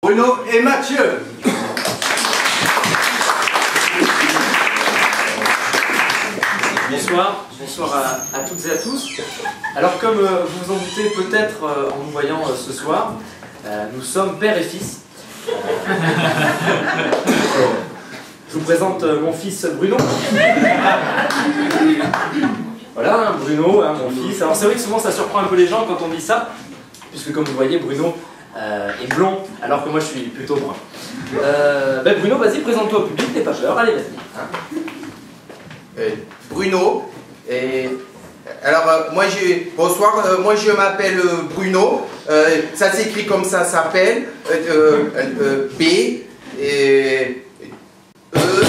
Bruno et Mathieu. Bonsoir, bonsoir à toutes et à tous. Alors comme vous vous en doutez peut-être en nous voyant ce soir, nous sommes père et fils. Je vous présente mon fils Bruno. Voilà, Bruno, mon fils. Alors c'est vrai que souvent ça surprend un peu les gens quand on dit ça, puisque comme vous voyez, Bruno est blond, alors que moi je suis plutôt brun. Bruno, vas-y, présente-toi au public, n'aie pas peur, allez, vas-y. Bruno, et alors bonsoir, moi je m'appelle Bruno, ça s'écrit comme ça s'appelle, B, et E,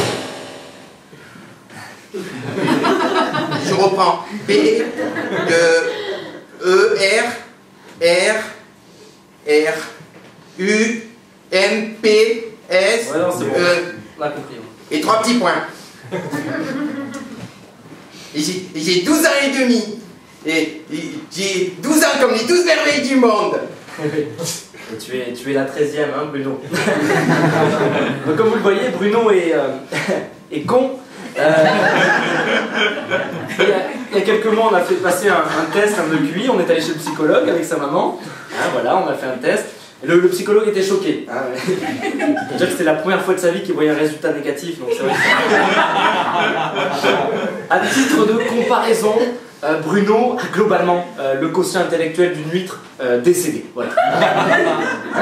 je reprends, B, E, R, U, M, P, S, ouais, non, c'est bon. On a compris. Et 3 petits points. J'ai 12 ans et demi. Et j'ai 12 ans comme les 12 merveilles du monde. Et tu es la 13e, hein, Bruno. Donc, comme vous le voyez, Bruno est con. Il y a quelques mois, on a fait passer un test, un QI. On est allé chez le psychologue avec sa maman. Voilà, on a fait un test. Et le psychologue était choqué. Déjà que c'était la première fois de sa vie qu'il voyait un résultat négatif. Donc c'est vrai que... À titre de comparaison, Bruno a globalement le quotient intellectuel d'une huître décédée. Voilà.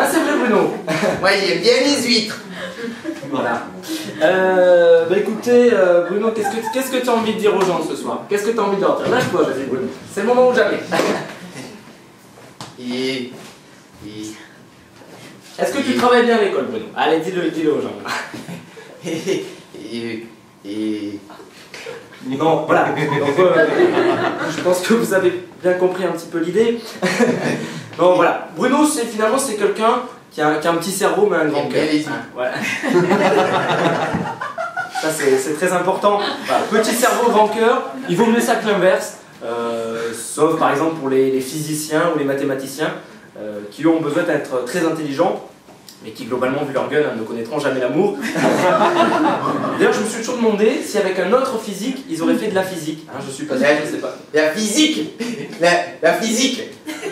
C'est vrai, Bruno. Moi j'aime bien les huîtres. Voilà. Écoutez, Bruno, qu'est-ce que tu as envie de dire aux gens ce soir? Qu'est-ce que tu as envie de leur dire? Lâche-toi, vas-y, Bruno. C'est le moment ou jamais. Est-ce que tu travailles bien à l'école, Bruno? Allez, dis-le aux gens. Non, voilà. Donc, je pense que vous avez bien compris un petit peu l'idée. Non, voilà. Bruno, finalement, c'est quelqu'un qui a un petit cerveau, mais un grand cœur. Voilà. Ça, c'est très important. Voilà. Petit cerveau, grand cœur. Il vaut mieux ça que l'inverse. Sauf, par exemple, pour les physiciens ou les mathématiciens. Qui ont besoin d'être très intelligents, mais qui globalement, vu leur gueule, ne connaîtront jamais l'amour. D'ailleurs, je me suis toujours demandé si avec un autre physique, ils auraient fait de la physique. Je suis pas sûr, je sais pas. La physique, la physique,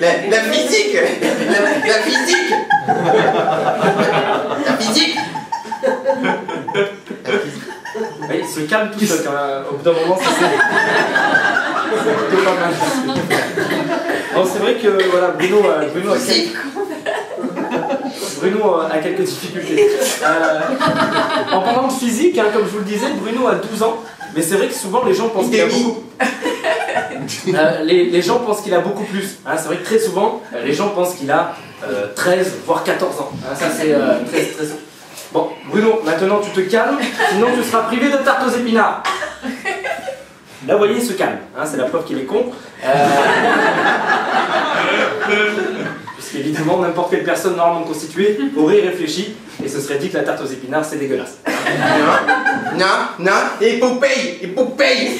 la physique, la physique, la physique. Oui, il se calme tout seul, au bout d'un moment, c'est plutôt pas mal. Bon, c'est vrai que voilà, Bruno a quelques difficultés. En parlant de physique, comme je vous le disais, Bruno a 12 ans, mais c'est vrai que souvent les gens pensent qu'il a beaucoup. Les gens pensent qu'il a beaucoup plus. C'est vrai que très souvent, les gens pensent qu'il a 13, voire 14 ans. Ça, c'est très. Bon, Bruno, maintenant tu te calmes, sinon tu seras privé de tarte aux épinards. Là, vous voyez, il se calme. C'est la preuve qu'il est con. Puisqu'évidemment, n'importe quelle personne normalement constituée aurait réfléchi et se serait dit que la tarte aux épinards, c'est dégueulasse. Non, et Popeye.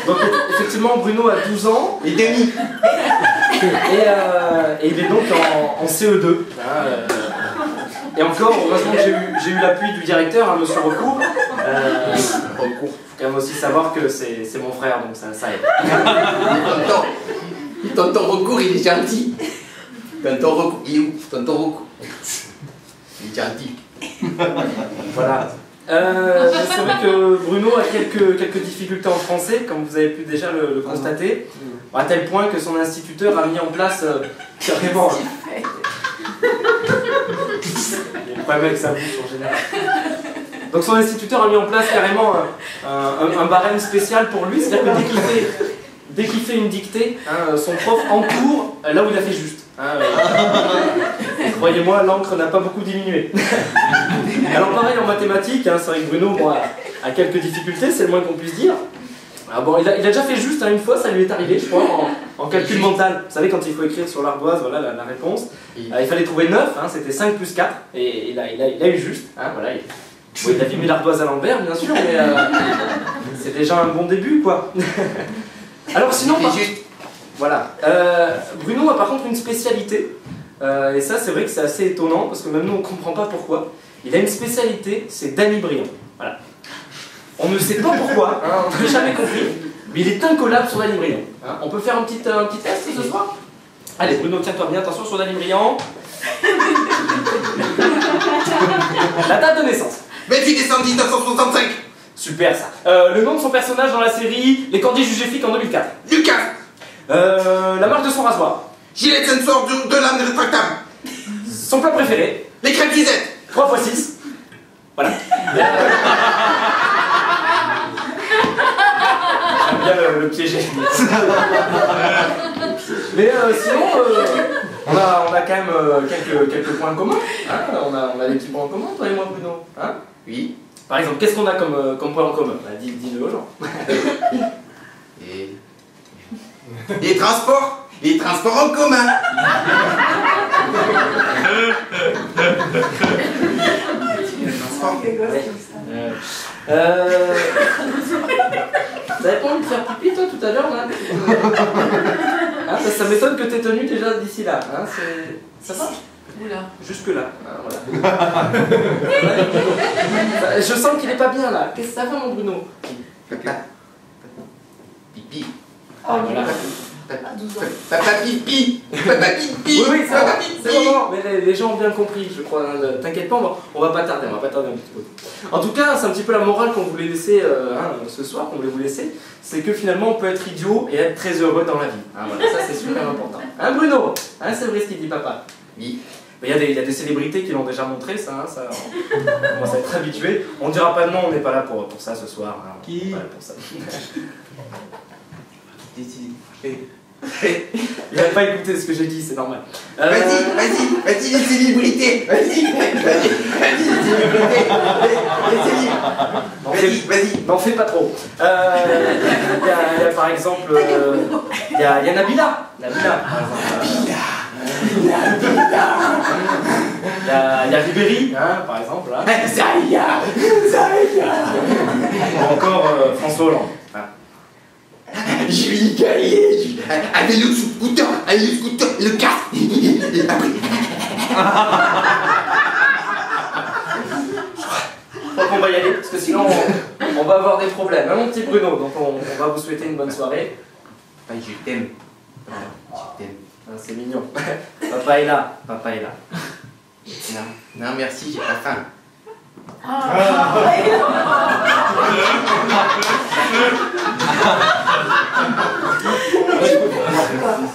Donc, effectivement, Bruno a 12 ans. Et demi. Et il est donc en CE2. Et encore, heureusement que j'ai eu l'appui du directeur, monsieur Recourt. Faut quand même aussi savoir que c'est mon frère, donc ça aide. Tonton Recourt, il est gentil. Tonton Recourt, il est où? Tonton Recourt. Il est gentil. Voilà. C'est vrai que Bruno a quelques difficultés en français, comme vous avez pu déjà le constater, à tel point que son instituteur a mis en place carrément... Il y a un problème avec sa bouche en général. Donc son instituteur a mis en place carrément un barème spécial pour lui, c'est-à-dire que dès qu'il fait une dictée, son prof encourt là où il a fait juste. Croyez-moi, l'encre n'a pas beaucoup diminué. Alors pareil en mathématiques, c'est vrai que Bruno a quelques difficultés, c'est le moins qu'on puisse dire. Bon, il a déjà fait juste une fois, ça lui est arrivé, je crois, en calcul mental. Vous savez, quand il faut écrire sur l'ardoise, voilà la réponse. Il fallait trouver 9, c'était 5 plus 4, et il a eu juste. Voilà, il a mis l'ardoise à l'envers, bien sûr, mais c'est déjà un bon début, quoi. Alors sinon... Voilà. Bruno a par contre une spécialité. Et ça, c'est vrai que c'est assez étonnant parce que même nous, on ne comprend pas pourquoi. Il a une spécialité, c'est Danny Briand. Voilà. On ne sait pas pourquoi, hein, on n'a jamais compris, mais il est incollable sur Danny Briand. Hein. On peut faire un petit test ce soir? Allez, Bruno, tiens-toi bien, attention sur Danny Briand. La date de naissance. 28 décembre 1965. Super ça. Le nom de son personnage dans la série Les Candés jugés flics en 2004. Lucas. La marque de son rasoir. Gillette Sensor de lame rétractable. Son plat préféré. Les crêpes Lisette. 3x6. Voilà. J'aime bien le piéger. Mais sinon, on a quand même quelques points communs. Hein, on a des petits points en commun, toi et moi, Bruno. Hein, Oui. par exemple, qu'est-ce qu'on a comme point en commun? Bah, dis-le aux gens. Et... Les transports. Les transports en commun. Les transports. T'avais pas envie de faire pipi toi tout à l'heure là? Hein, ça m'étonne que t'aies tenu déjà d'ici là. Hein, ça va? Oula. Jusque là. Hein, voilà. Je sens qu'il est pas bien là. Qu'est-ce que ça va mon Bruno? Papa. Pipi. Oh, Voilà. Papa, 12 ans. papa pipi. Papa pipi. Oui, c'est Papa bon, pipi. c'est bon, mais les gens ont bien compris, je crois. Hein, t'inquiète pas, on va pas tarder un petit peu. En tout cas, c'est un petit peu la morale qu'on voulait laisser ce soir, qu'on voulait vous laisser, c'est que finalement on peut être idiot et être très heureux dans la vie. Hein, voilà, ça c'est super important. Hein Bruno? Hein, c'est vrai ce qu'il dit papa? Oui. Il y a des célébrités qui l'ont déjà montré, ça, hein, ça on commence à être habitué. On dira pas de nom, on n'est pas là pour ça ce soir. Hein, Qui? on est pas là pour ça. Vas-y, Il n'a pas écouté ce que j'ai dit, c'est normal. vas-y, les célébrités. Vas-y, les célébrités. Vas-y. N'en fais pas trop. Il y a par exemple. Il y a Nabila. Nabila, par exemple. Il y a Ribéry, hein, par exemple. Là. Zaya. Ou encore François Hollande. Hein. Julie Gaillet. Avec le scooter, le casque. Je crois qu'on va y aller, parce que sinon on va avoir des problèmes. Hein, mon petit Bruno, donc on va vous souhaiter une bonne soirée. Je t'aime. Je t'aime. Ah, c'est mignon. Papa est là. Non, merci, j'ai pas faim.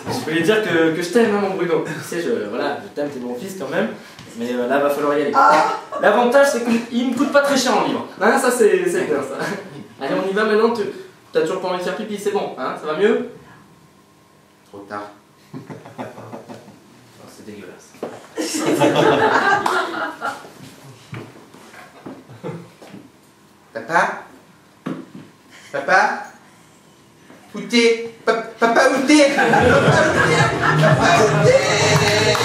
Je voulais dire que je t'aime, hein, mon Bruno. Tu sais, je t'aime, t'es mon fils quand même. Mais là, va falloir y aller. L'avantage, c'est qu'il me coûte pas très cher en livre. Hein, ça, c'est bien ça. Allez, on y va maintenant. T'as toujours pas envie de faire pipi, c'est bon. Hein, ça va mieux? Trop tard. Oh, c'est dégueulasse. Papa Où t'es? Papa où t'es? Papa où t'es?